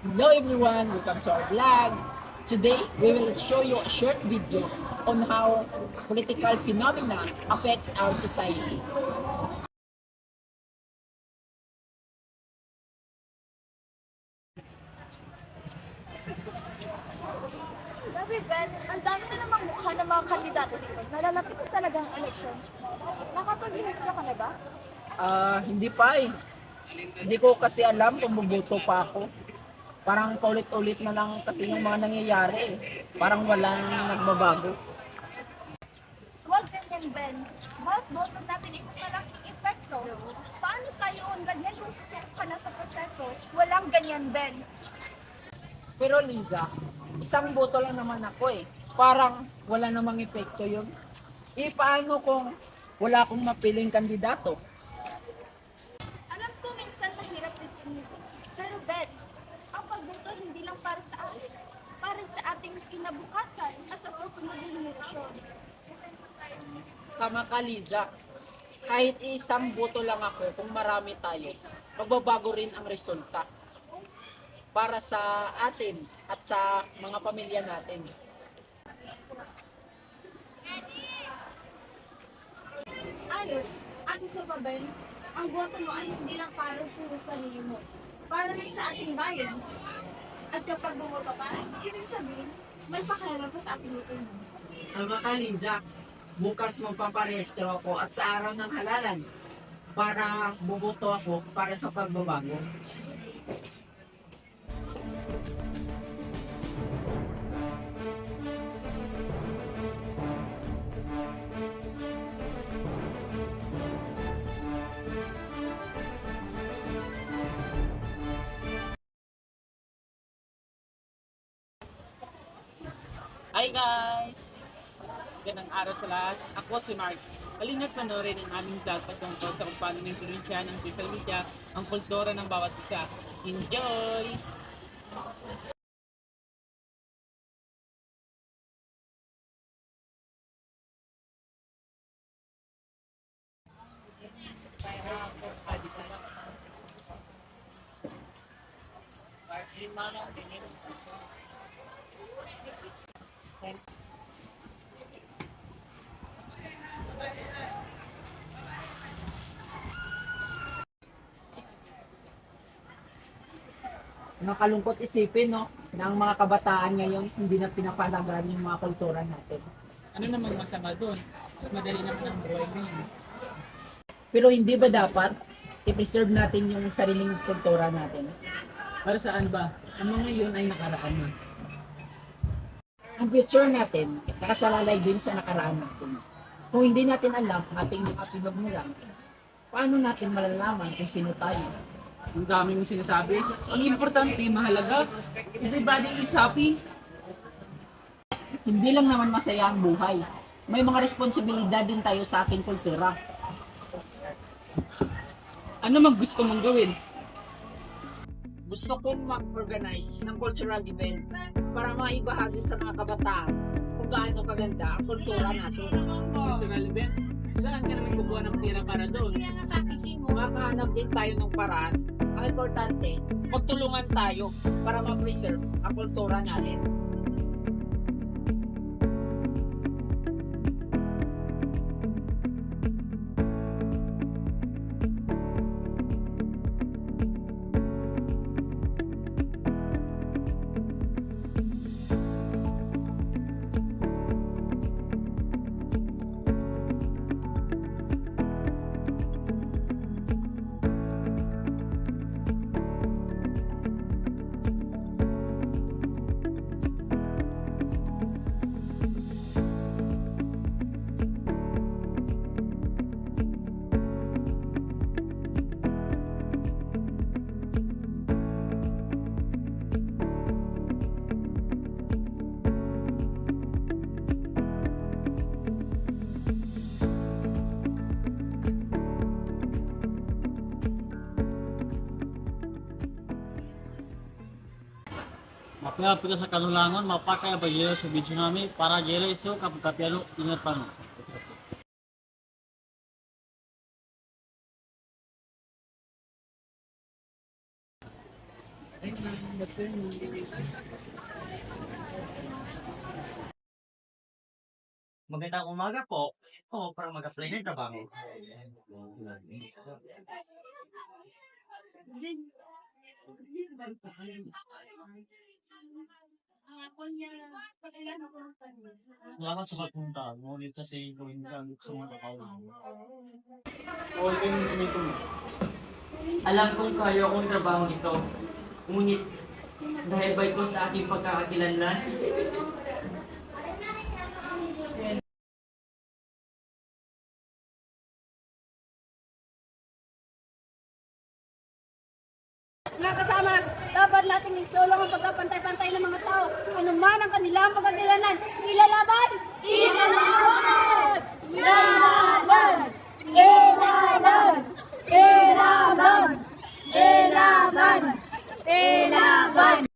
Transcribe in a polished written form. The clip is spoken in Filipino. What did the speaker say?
Hello everyone, welcome to our vlog. Today, we will show you a short video on how political phenomena affects our society. Grabe, Ben. Ang dami na namang mukha ng mga kandidato dito. Nalalapit na talaga ang election. Nakapag-register ka na ba? Hindi pa eh. Hindi ko kasi alam kung bubuto pa ako. Parang paulit-ulit na lang kasi yung mga nangyayari eh. Parang walang nagbabago. Huwag ganyan, Ben. Bawat boto natin ay malaking epekto. Paano tayo ganyan kung susubok ka na sa proseso? Walang ganyan, Ben. Pero Liza, isang boto lang naman ako eh. Parang wala namang epekto yun. Paano kung wala akong mapiling kandidato? Alam ko minsan mahirap din pumili. Pero Ben, ang pagboto hindi lang para sa atin. Para sa ating kinabukasan at sa susunod na henerasyon. Tama ka, Liza. Kahit isang boto lang ako, kung marami tayo, magbabago rin ang resulta para sa atin at sa mga pamilya natin. Ayos, at isa pa Ben, ang boto mo ay hindi lang para sa sarili mo. Para rin sa ating bayan. At kapag bumoto ka, ibig sabihin, may pakialam pa sa ating boto mo. Tama ka, Liza. Bukas magpaparehistro ako at sa araw ng halalan para buboto ako para sa pagbabago. Hi guys! Magandang araw sa lahat. Ako si Mark. Halina't panoorin ang aming vlog patungkol sa kung paano ng ng social media ang kultura ng bawat isa. Enjoy! Nakalungkot isipin, no, na ang mga kabataan ngayon hindi na pinapalagaan yung mga kultura natin. Ano namang masama doon? Mas madali naman ang buhay ngayon. Pero hindi ba dapat i-preserve natin yung sariling kultura natin? Para saan ba? Ang mga yun ay nakaraan na. Ang future natin, nakasalalay din sa nakaraan natin. Kung hindi natin alam ang ating mga pinagmulan, paano natin malalaman kung sino tayo? Ang dami mong sinasabi. Ang importante, mahalaga. Everybody is happy. Hindi lang naman masaya ang buhay. May mga responsibilidad din tayo sa ating kultura. Ano mang gusto mong gawin? Gusto kong mag-organize ng cultural event para maibahagi sa mga kabataan kung gaano kaganda ang kultura natin. Cultural event? Saan ka naman kukuha ng pira para doon? Makahanap din tayo ng paraan. Ang importante, magtulungan tayo para ma-preserve ang kultura natin. Mapaya pila sa kanulangon, mapakaya ba yelo sa video namin para yelo iso kapag kapyalo ingat pa no. Magandang umaga po. Ako para mag-apply ng trabaho. Salamat sa pagpunta. Ngunit kasi gawin ka sa mga trabaho. Alam kong kaya kong trabaho ito. Ngunit dahil ba ito sa aking pagkakakilanlan? Mga kasama, dapat nating isulong ang pagkapantay-pantay ng mga tao. Ano man ang kanilang pagkakailanan, ilalaban! Ilalaban! Ilalaban! Ilalaban! Ilalaban! Ilalaban! Ilalaban!